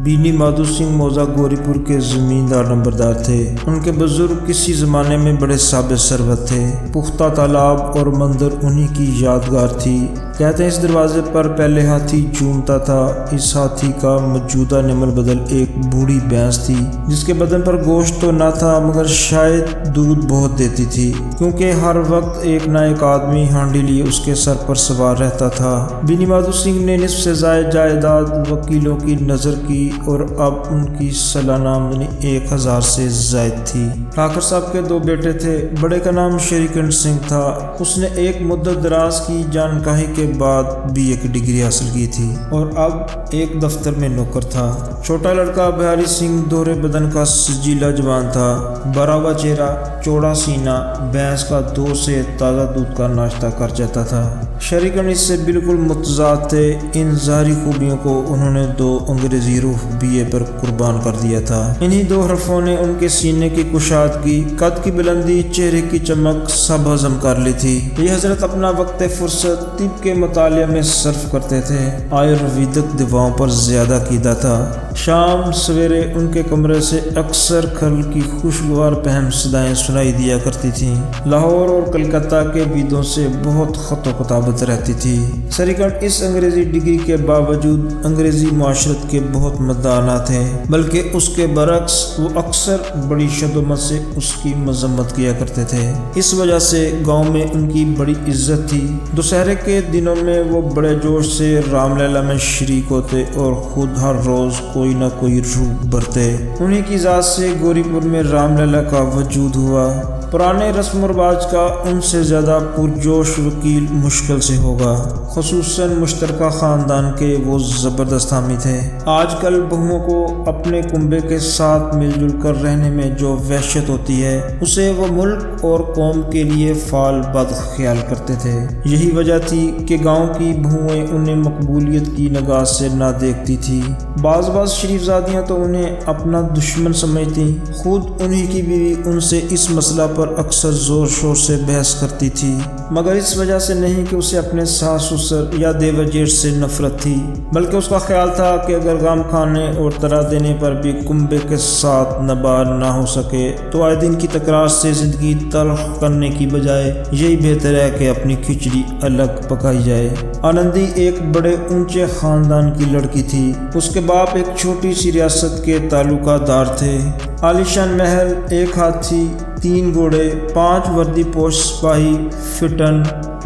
بینی مادھو سنگھ موزہ گوری پور کے زمیندار نمبردار تھے۔ ان کے بزرگ کسی زمانے میں بڑے صاحب ثروت تھے۔ پختہ تالاب اور مندر انہی کی یادگار تھی۔ کہتے ہیں اس دروازے پر پہلے ہاتھی چومتا تھا۔ اس ہاتھی کا موجودہ نمل بدل ایک بوڑھی بھینس تھی جس کے بدن پر گوشت تو نہ تھا مگر شاید دودھ بہت دیتی تھی، کیونکہ ہر وقت ایک نہ ایک آدمی ہانڈی لیے اس کے سر پر سوار رہتا تھا۔ بینی مادھو سنگھ نے نصف سے زائد جائیداد وکیلوں کی نظر کی اور اب ان کی سالانہ آمدنی 1000 سے زائد تھی۔ ٹھاکر صاحب کے 2 بیٹے تھے۔ بڑے کا نام شری کنڈ سنگھ تھا۔ اس نے ایک مدت دراز کی جانکاہی کے بعد BA کی ڈگری حاصل کی تھی اور اب ایک دفتر میں نوکر تھا۔ چھوٹا لڑکا بہاری سنگھ دورے بدن کا سجیلا جوان تھا، بھرا ہوا چہرہ، چوڑا سینہ، بھینس کا دودھ سے تازہ دودھ کا ناشتہ کر جاتا تھا۔ شری کنڈ اس سے بالکل متضاد تھے۔ ان ظاہری خوبیوں کو انہوں نے 2 انگریزی حروف BA پر قربان کر دیا تھا۔ انہی 2 حرفوں نے ان کے سینے کی کشادگی، قد کی بلندی، چہرے کی چمک سب ہضم کر لی تھی۔ یہ حضرت اپنا وقت فرصت طب کے مطالعے میں صرف کرتے تھے۔ آیورویدک دواؤں پر زیادہ عقیدہ تھا۔ شام سویرے ان کے کمرے سے اکثر کھل کی خوشگوار پہم صدائیں سنائی دیا کرتی تھیں۔ لاہور اور کلکتہ کے ویدوں سے بہت خط و کتابت رہتی تھی۔ شری کنڈ اس انگریزی ڈگری کے باوجود انگریزی معاشرت کے بہت مداح نہ تھے، بلکہ اس کے برعکس وہ اکثر بڑی شدت سے اس کی مذمت کیا کرتے تھے۔ اس وجہ سے گاؤں میں ان کی بڑی عزت تھی۔ دسہرے کے دنوں میں وہ بڑے جوش سے رام لیلا میں شریک ہوتے اور خود ہر روز کوئی نہ کوئی روپ بھرتے۔ انہی کی ذات سے گوری پور میں رام لیلا کا وجود ہوا۔ پرانے رسم و رواج کا ان سے زیادہ پرجوش وکیل مشکل سے ہوگا، خصوصاً مشترکہ خاندان کے وہ زبردست حامی تھے۔ آج کل بہوؤں کو اپنے کنبے کے ساتھ مل جل کر رہنے میں جو وحشت ہوتی ہے اسے وہ ملک اور قوم کے لیے فعال بد خیال کرتے تھے۔ یہی وجہ تھی کہ گاؤں کی بہوئیں انہیں مقبولیت کی نگاہ سے نہ دیکھتی تھی۔ بعض شریف زادیاں تو انہیں اپنا دشمن سمجھتی۔ خود انہی کی بیوی ان سے اس مسئلہ پر اکثر زور شور سے بحث کرتی تھی، مگر اس وجہ سے نہیں کہ اسے اپنے ساس سسر یا دیور جیٹھ سے نفرت تھی، بلکہ اس کا خیال تھا کہ اگر غم کھانے اور طرح دینے پر بھی کنبے کے ساتھ نباہ نہ ہو سکے تو آئے دن کی تکرار سے زندگی تلخ کرنے کی بجائے یہی بہتر ہے کہ اپنی کھچڑی الگ پکائی جائے۔ آنندی ایک بڑے اونچے خاندان کی لڑکی تھی۔ اس کے باپ ایک چھوٹی سی ریاست کے تعلقہ دار تھے۔ عالیشان محل، 1 ہاتھی، 3 گھوڑے، 5 وردی پوش سپاہی، فٹن،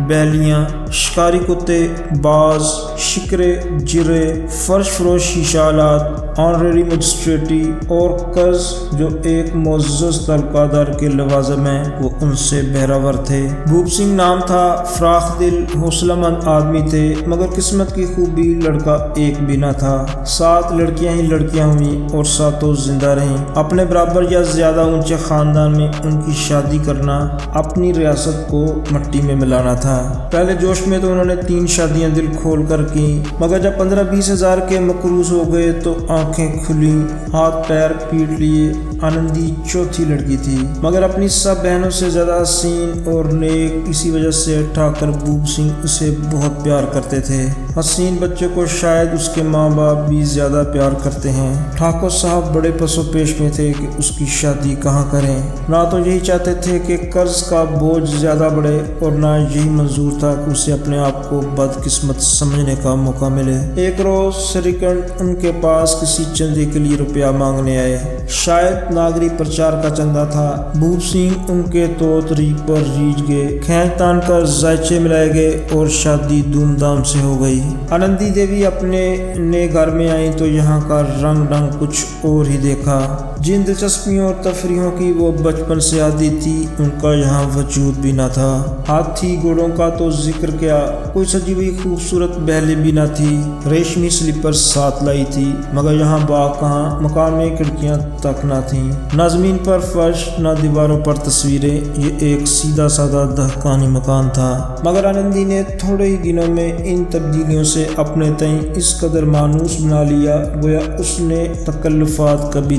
بیلیاں، شکاری کتے، باز، شکرے، جرے، فرش فروش شیشہ آلات، آنریری مجسٹریٹی اور قرض جو ایک معزز تعلقہ دار کے لوازم ہیں وہ ان سے بہراور تھے۔ بھوپ سنگھ نام تھا۔ فراخ دل، حوصلہ مند آدمی تھے، مگر قسمت کی خوبی لڑکا ایک بھی نہ تھا۔ 7 لڑکیاں ہی لڑکیاں ہوئیں اور 7 زندہ رہیں۔ اپنے برابر یا زیادہ اونچے خاندان میں ان کی شادی کرنا اپنی ریاست کو مٹی میں ملانا تھا۔ پہلے جوش میں تو انہوں نے 3 شادیاں دل کھول کر کی، مگر جب 15-20 ہزار کے مقروض ہو گئے تو آنکھیں کھلی، ہاتھ پیر پیٹ لیے۔ آنندی چوتھی لڑکی تھی، مگر اپنی سب بہنوں سے زیادہ حسین اور نیک، اسی وجہ سے ٹھاکر بھوپ سنگھ اسے بہت پیار کرتے تھے۔ حسین بچے کو شاید اس کے ماں باپ بھی زیادہ پیار کرتے ہیں۔ ٹھاکر صاحب بڑے پس و پیش میں تھے کہ اس کی شادی کہاں کریں۔ نہ تو یہی چاہتے تھے کہ قرض کا بوجھ زیادہ بڑھے اور نہ یہی منظور تھا کہ اسے اپنے آپ کو بدقسمت سمجھنے کا موقع ملے۔ ایک روز شری کنڈ ان کے پاس کسی چندے کے لیے روپیہ مانگنے آئے۔ شاید ناگری پرچار کا چندہ تھا۔ بھوپ سنگھ ان کے طور طریق پر ریجھ گئے، کھینچ تان کر ذائچے ملائے گئے اور شادی دھوم دھام سے ہو گئی۔ آنندی دیوی اپنے نئے گھر میں آئیں تو یہاں کا رنگ ڈھنگ کچھ اور ہی دیکھا۔ جن دلچسپیوں اور تفریحوں کی وہ بچپن سے عادی تھی ان کا یہاں وجود بھی نہ تھا۔ ہاتھی گھوڑوں کا تو ذکر کیا، کوئی سجی ہوئی خوبصورت بہلے بھی نہ تھی۔ ریشمی سلیپر ساتھ لائی تھی، مگر یہاں باغ کہاں، مکان میں کھڑکیاں تک نہ تھیں، نہ زمین پر فرش، نہ دیواروں پر تصویریں۔ یہ ایک سیدھا سادہ دہقانی مکان تھا، مگر آنندی نے تھوڑے ہی دنوں میں ان تبدیلیوں سے اپنے تئیں اس قدر مانوس بنا لیا گویا اس نے تکلفات کبھی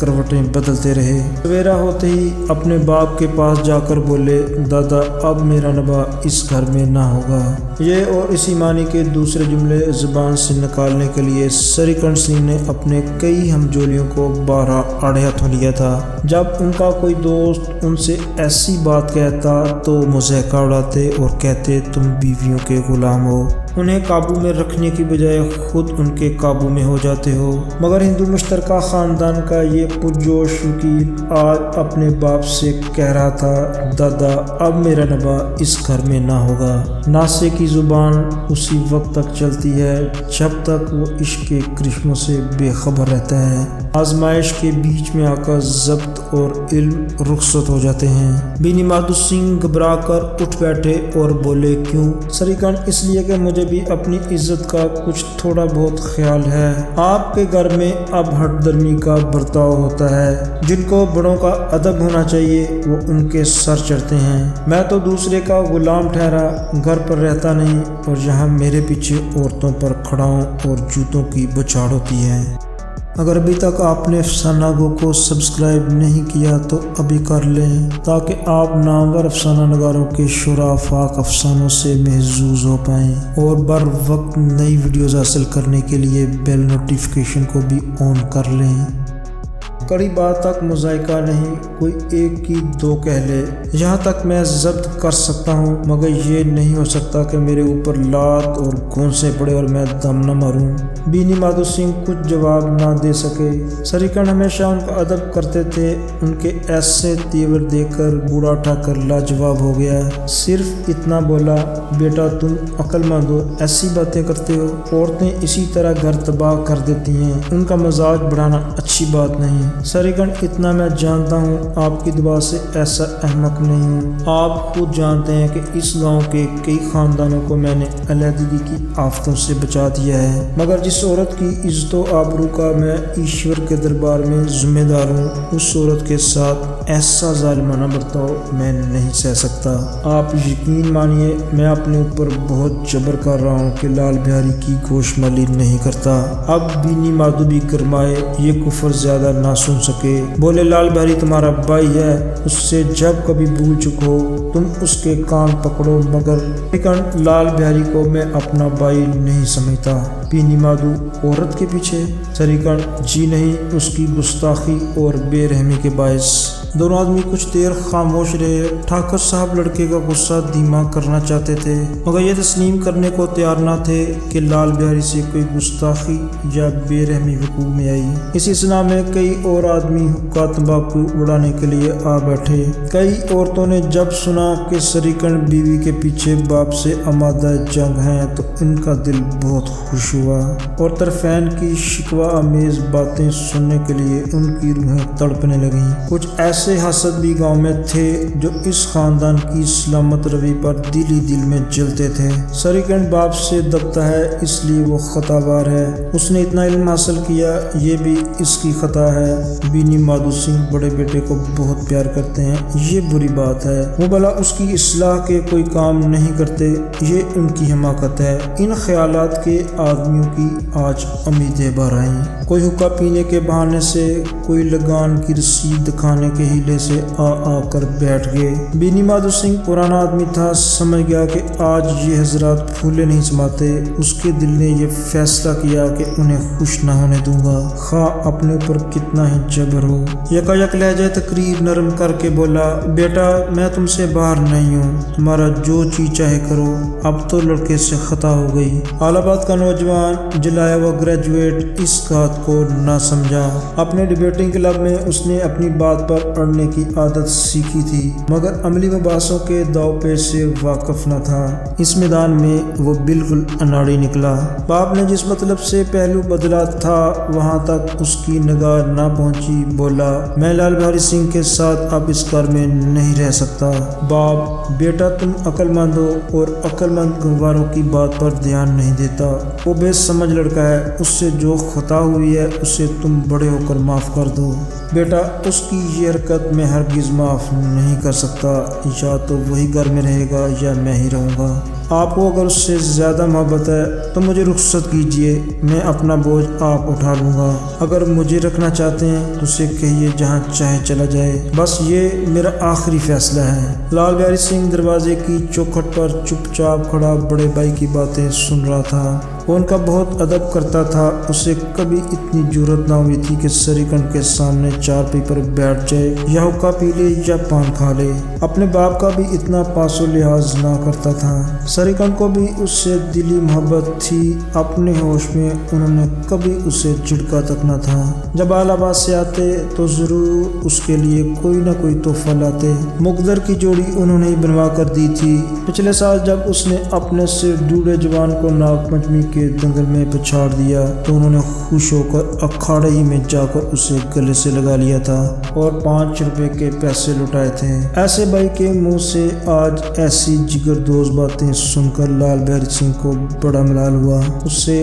کروٹیں بدلتے رہے۔ سویرا ہوتے ہی اپنے باپ کے پاس جا کر بولے، دادا اب میرا نبا اس گھر میں نہ ہوگا۔ یہ اور اسی معنی کے دوسرے جملے زبان سے نکالنے کے لیے سریکھنڈ سنگھ نے اپنے کئی ہمجولیوں کو بارہا آڑے ہاتھوں لیا تھا۔ جب ان کا کوئی دوست ان سے ایسی بات کہتا تو مضحکہ اڑاتے اور کہتے تم بیویوں کے غلام ہو، انہیں قابو میں رکھنے کی بجائے خود ان کے قابو میں ہو جاتے ہو۔ مگر ہندو مشترکہ خاندان کا یہ پرجوش وکیل آج اپنے باپ سے کہہ رہا تھا، دادا اب میرا نبا اس گھر میں نہ ہوگا۔ ناسے کی زبان اسی وقت تک چلتی ہے جب تک وہ عشق کے کرشموں سے بے خبر رہتا ہے۔ آزمائش کے بیچ میں آ کر ضبط اور علم رخصت ہو جاتے ہیں۔ بینی مہادو سنگھ گھبرا کر اٹھ بیٹھے اور بولے، کیوں؟ سریکھنڈ، اس لیے کہ مجھے بھی اپنی عزت کا کچھ تھوڑا بہت خیال ہے۔ آپ کے گھر میں اب ہٹ درمی کا برتاؤ ہوتا ہے۔ جن کو بڑوں کا ادب ہونا چاہیے وہ ان کے سر چڑھتے ہیں۔ میں تو دوسرے کا غلام ٹھہرا گھر پر رہتا نہیں، اور یہاں میرے پیچھے عورتوں پر کھڑاؤں اور جوتوں کی بچھاڑ ہوتی ہے۔ اگر ابھی تک آپ نے افسانہ گو کو سبسکرائب نہیں کیا تو ابھی کر لیں، تاکہ آپ نامور افسانہ نگاروں کے شرافاک افسانوں سے محظوظ ہو پائیں، اور بر وقت نئی ویڈیوز حاصل کرنے کے لیے بیل نوٹیفیکیشن کو بھی آن کر لیں۔ کڑی بات تک مذائقہ نہیں، کوئی ایک کی دو کہہ لے، یہاں تک میں ضبط کر سکتا ہوں، مگر یہ نہیں ہو سکتا کہ میرے اوپر لات اور گھونسے پڑے اور میں دم نہ ماروں۔ بینی مہادو سنگھ کچھ جواب نہ دے سکے۔ سریکھنڈ ہمیشہ ان کا ادب کرتے تھے، ان کے ایسے تیور دیکھ کر بوڑھا ٹھاکر لاجواب ہو گیا۔ صرف اتنا بولا، بیٹا تم عقل مند ہو، ایسی باتیں کرتے ہو، عورتیں اسی طرح گھر تباہ کر دیتی ہیں، ان کا مزاج بڑھانا اچھی بات نہیں۔ سریکھنڈ، اتنا میں جانتا ہوں، آپ کی دعا سے ایسا احمق نہیں ہوں۔ آپ خود جانتے ہیں کہ اس گاؤں کے کئی خاندانوں کو میں نے علیحدگی کی آفتوں سے بچا دیا ہے، مگر جس عورت کی عزت و آبرو کا میں ایشور کے دربار میں ذمہ دار ہوں، اس عورت کے ساتھ ایسا ظالمانہ برتاؤ میں نہیں سہ سکتا۔ آپ یقین مانیے میں اپنے اوپر بہت جبر کر رہا ہوں کہ لال بہاری کی گوش مالی نہیں کرتا۔ اب بینی مہادو بھی گرمائے، یہ کفر زیادہ نہ سن سکے، بولے، لال بہاری تمہارا بھائی ہے، اس سے جب کبھی بھول چکو تم اس کے کان پکڑو، مگر سریکھنڈ، لال بہاری کو میں اپنا بھائی نہیں سمجھتا۔ بینی مہادو، عورت کے پیچھے؟ سریکھنڈ، جی نہیں، اس کی گستاخی اور بے رحمی کے باعث۔ دونوں آدمی کچھ دیر خاموش رہے۔ ٹھاکر صاحب لڑکے کا غصہ دھیما کرنا چاہتے تھے، مگر یہ تسلیم کرنے کو تیار نہ تھے کہ لال بہاری سے کوئی گستاخی یا بے رحمی وقوع میں آئی۔ اسی اثنا میں کئی اور آدمی حقہ تمباکو اڑانے کے لیے آ بیٹھے۔ کئی عورتوں نے جب سنا کہ سریکھنڈ بیوی کے پیچھے باپ سے آمادہ جنگ ہیں تو ان کا دل بہت خوش ہوا، اور طرفین کی شکوہ آمیز باتیں سننے کے لیے ان کی روحیں تڑپنے لگیں۔ کچھ ایسے حسد بھی گاؤں میں تھے جو اس خاندان کی سلامت روی پر دل ہی دل میں جلتے تھے۔ سریکھنڈ باپ سے دبتا ہے، اس لیے وہ خطا بار ہے، اس نے اتنا علم حاصل کیا، یہ بھی اس کی خطا ہے۔ بینی مہادو سنگھ بڑے بیٹے کو بہت پیار کرتے ہیں، یہ بری بات ہے، وہ بھلا اس کی اصلاح کے کوئی کام نہیں کرتے، یہ ان کی حماقت ہے۔ ان خیالات کے آدمیوں کی آج امیدیں بھر آئیں۔ کوئی حقہ پینے کے بہانے سے، کوئی لگان کی رسید دکھانے کے ہیلے سے آ کر بیٹھ گئے۔ بینی مہادو سنگھ پرانا آدمی تھا، سمجھ گیا کہ آج یہ حضرات پھولے نہیں سماتے۔ اس کے دل نے یہ فیصلہ کیا کہ انہیں خوش نہ ہونے دوں گا، خواہ اپنے اوپر کتنا ہی جبر ہو۔ یکا لہجہ تقریر نرم کر کے بولا، بیٹا میں تم سے باہر نہیں ہوں، تمہارا جو چیز چاہے کرو، اب تو لڑکے سے خطا ہو گئی۔ الہ آباد کا نوجوان جلایا ہوا گریجویٹ اس بات کو نہ سمجھا۔ اپنے ڈبیٹنگ کلب میں اس نے اپنی بات پر اڑنے کی عادت سیکھی تھی، مگر عملی مباحثوں کے داؤ پیچ سے واقف نہ تھا۔ اس میدان میں وہ بالکل اناڑی نکلا۔ باپ نے جس مطلب سے پہلو بدلا تھا وہاں تک اس کی نگاہ نہ پہنچی۔ بولا، میں لال بہاری سنگھ کے ساتھ اب اس گھر میں نہیں رہ سکتا۔ باپ، بیٹا تم عقل مند ہو اور عقل مند گنواروں کی بات پر دھیان نہیں دیتا، وہ بے سمجھ لڑکا ہے، اس سے جو خطا ہوئی ہے اسے تم بڑے ہو کر معاف کر دو۔ بیٹا، اس کی یہ حرکت حقیقت میں ہرگز معاف نہیں کر سکتا، یا تو وہی گھر میں رہے گا یا میں ہی رہوں گا۔ آپ کو اگر اس سے زیادہ محبت ہے تو مجھے رخصت کیجیے، میں اپنا بوجھ آپ اٹھا لوں گا۔ اگر مجھے رکھنا چاہتے ہیں تو اسے کہیے جہاں چاہے چلا جائے، بس یہ میرا آخری فیصلہ ہے۔ لال بہاری سنگھ دروازے کی چوکھٹ پر چپ چاپ کھڑا بڑے بھائی کی باتیں سن رہا تھا۔ وہ ان کا بہت ادب کرتا تھا، اسے کبھی اتنی جرأت نہ ہوئی تھی کہ سریکھنڈ کے سامنے چارپائی پر بیٹھ جائے، یا حقہ پی لے یا پان کھا لے۔ اپنے باپ کا بھی اتنا پاس و لحاظ نہ کرتا تھا۔ سریکھنڈ کو بھی اس سے دلی محبت تھی، اپنے ہوش میں انہوں نے کبھی اسے جھٹکا تک نہ تھا۔ جب الہ آباد سے آتے تو ضرور اس کے لیے کوئی نہ کوئی تحفہ لاتے۔ مقدر کی جوڑی انہوں نے ہی بنوا کر دی تھی۔ پچھلے سال جب اس نے اپنے سے ڈوڑے جوان کو ناگ پنچمی کے دنگل میں پچھاڑ دیا تو انہوں نے خوش ہو کر اکھاڑے ہی میں جا کر اسے گلے سے لگا لیا تھا اور 5 روپے کے پیسے لٹائے تھے۔ ایسے بھائی کے منہ سے آج ایسی جگر دوز باتیں سن کر لال بہاری سنگھ کو بڑا ملال ہوا۔ اس سے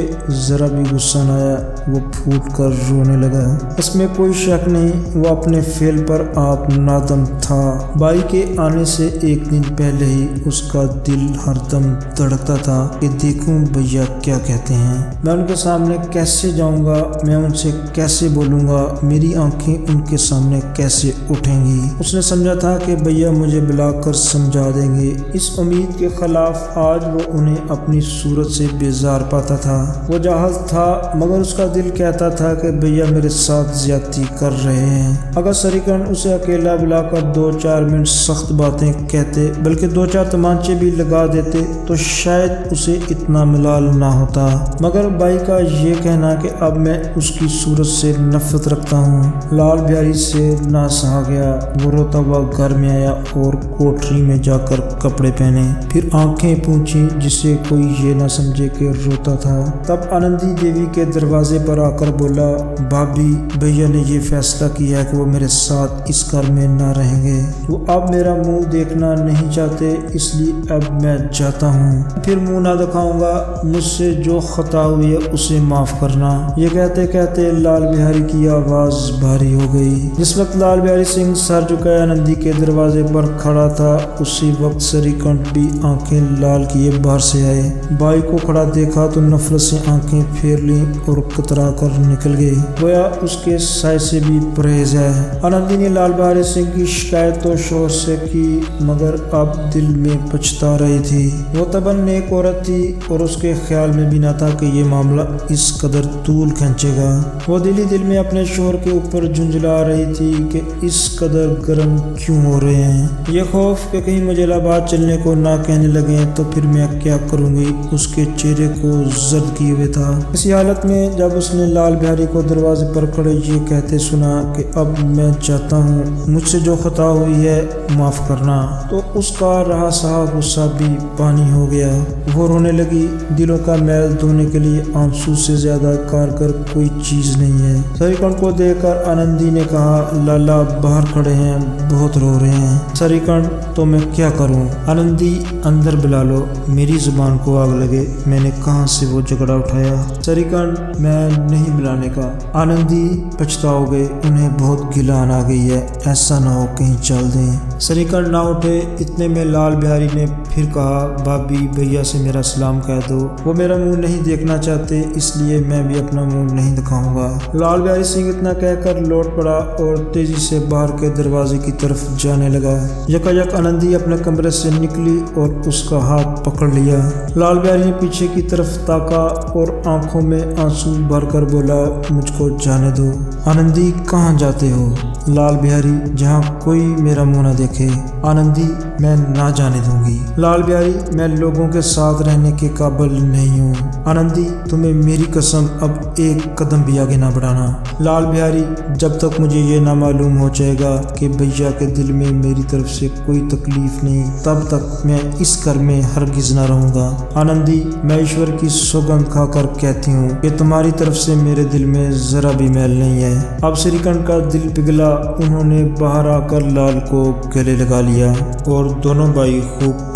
ذرا بھی غصہ نہ آیا، وہ پھوٹ کر رونے لگا۔ اس میں کوئی شک نہیں، وہ اپنے فعل پر آپ نادم تھا۔ بھائی کے آنے سے ایک دن پہلے ہی اس کا دل ہر دم دھڑکتا تھا کہ دیکھوں بھیا کیا کہتے ہیں، میں ان کے سامنے کیسے جاؤں گا، میں ان سے کیسے بولوں گا، میری آنکھیں ان کے سامنے کیسے اٹھیں گی۔ اس نے سمجھا تھا کہ بھیا مجھے بلا کر سمجھا دیں گے۔ اس امید کے خلاف آج وہ انہیں اپنی صورت سے بیزار پاتا تھا۔ وہ جاہل تھا، مگر اس کا دل کہتا تھا کہ بھیا میرے ساتھ زیادتی کر رہے ہیں۔ اگر سریکھنڈ اسے اکیلا بلا کر 2-4 منٹ سخت باتیں کہتے، بلکہ 2-4 تمانچے بھی لگا دیتے تو شاید اسے اتنا ملال نہ ہوتا، مگر بھائی کا یہ کہنا کہ اب میں اس کی صورت سے نفرت رکھتا ہوں، لال بہاری سے نہ سہا گیا۔ وہ روتا ہوا گھر میں آیا اور کوٹری میں جا کر کپڑے پہنے، پھر آنکھیں پونچھی جسے کوئی یہ نہ سمجھے کہ روتا تھا۔ تب آنندی دیوی کے دروازے پر آ کر بولا، بھابھی بھیا نے یہ فیصلہ کیا ہے کہ وہ میرے ساتھ اس گھر میں نہ رہیں گے، وہ اب میرا منہ دیکھنا نہیں چاہتے، اس لیے اب میں جاتا ہوں، پھر منہ نہ دکھاؤں گا، مجھ سے جو خطا ہوئی ہے اسے معاف کرنا۔ یہ کہتے کہتے لال بہاری کی آواز بھاری ہو گئی۔ جس وقت لال بہاری سنگھ سر جھکائے آنندی کے دروازے پر کھڑا تھا، اسی وقت سریکھنڈ بھی آنکھیں لال کیے باہر سے آئے۔ بھائی کو کھڑا دیکھا تو نفرت سے آنکھیں پھیر لیں اور کترا کر نکل گئی، گویا اس کے سائے سے بھی پرہیز ہے۔ آنندی نے لال بہاری سنگھ کی شکایت تو شوہر سے کی، مگر اب دل میں پچھتا رہی تھی۔ وہ طبعاً نیک عورت تھی اور اس کے خیال میں بھی نہ تھا کہ یہ معاملہ اس قدر طول کھینچے گا۔ وہ دل ہی دل میں اپنے شوہر کے اوپر جھنجھلا رہی تھی کہ اس قدر گرم کیوں ہو رہے ہیں۔ یہ خوف کہ کہیں مجھے الہ آباد چلنے کو نہ کہنے لگے تو پھر میں کیا کروں گی، اس کے چہرے کو زرد کیے ہوئے تھا۔ اسی حالت میں جب اس نے لال بہاری کو دروازے پر کھڑے یہ کہتے سنا کہ اب میں چاہتا ہوں مجھ سے جو خطا ہوئی ہے معاف کرنا، تو اس کا رہا سہا غصہ بھی پانی ہو گیا۔ وہ رونے لگی۔ دلوں کا میل دھونے کے لیے آنسو سے زیادہ کارگر کوئی چیز نہیں ہے۔ سریکھنڈ کو دیکھ کر آنندی نے کہا، لالا باہر کھڑے ہیں، بہت رو رہے ہیں۔ سریکھنڈ تو میں کیا کروں؟ آنندی اندر بلا لو، میری زبان کو آگ لگے، میں نے کہاں سے وہ جھگڑا اٹھایا؟ سریکھنڈ میں نہیں بلانے کا۔ آنندی پچھتاؤ گے، انہیں بہت گلان آ گئی ہے، ایسا نہ ہو کہیں چل دیں۔ سریکھنڈ نہ اٹھے، اتنے میں لال بہاری نے پھر کہا، بھابھی بھیا سے میرا سلام کہہ دو، وہ میرا منہ نہیں دیکھنا چاہتے، اس لیے میں بھی اپنا منہ نہیں دکھاؤں گا۔ لال بہاری سنگھ اتنا کہہ کر لوٹ پڑا اور تیزی سے باہر کے دروازے کی طرف جانے لگا۔ یکایک آنندی اپنے کمرے سے نکلی اور اس کا ہاتھ پکڑ لیا۔ لال بہاری نے پیچھے کی طرف تاکا اور آنکھوں میں آنسو بھر کر بولا، مجھ کو جانے دو۔ آنندی کہاں جاتے ہو؟ لال بہاری، جہاں کوئی میرا منہ نہ دیکھے۔ آنندی، میں نہ جانے دوں گی۔ لال بہاری، میں لوگوں کے ساتھ رہنے کے قابل نہیں ہوں۔ آنندی، تمہیں میری قسم اب ایک قدم بھی آگے نہ بڑھانا۔ لال بہاری، جب تک مجھے یہ نہ معلوم ہو جائے گا کہ بھیا کے دل میں میری طرف سے کوئی تکلیف نہیں، تب تک میں اس گھر میں ہرگز نہ رہوں گا۔ آنندی، میں ایشور کی سوگند کھا کر کہتی ہوں کہ تمہاری طرف سے میرے دل میں ذرا بھی میل نہیں ہے۔ اب سریکھنڈ کا دل پگھلا، انہوں نے باہر آ کر لال کو گلے لگا لیا اور دونوں بھائی خوب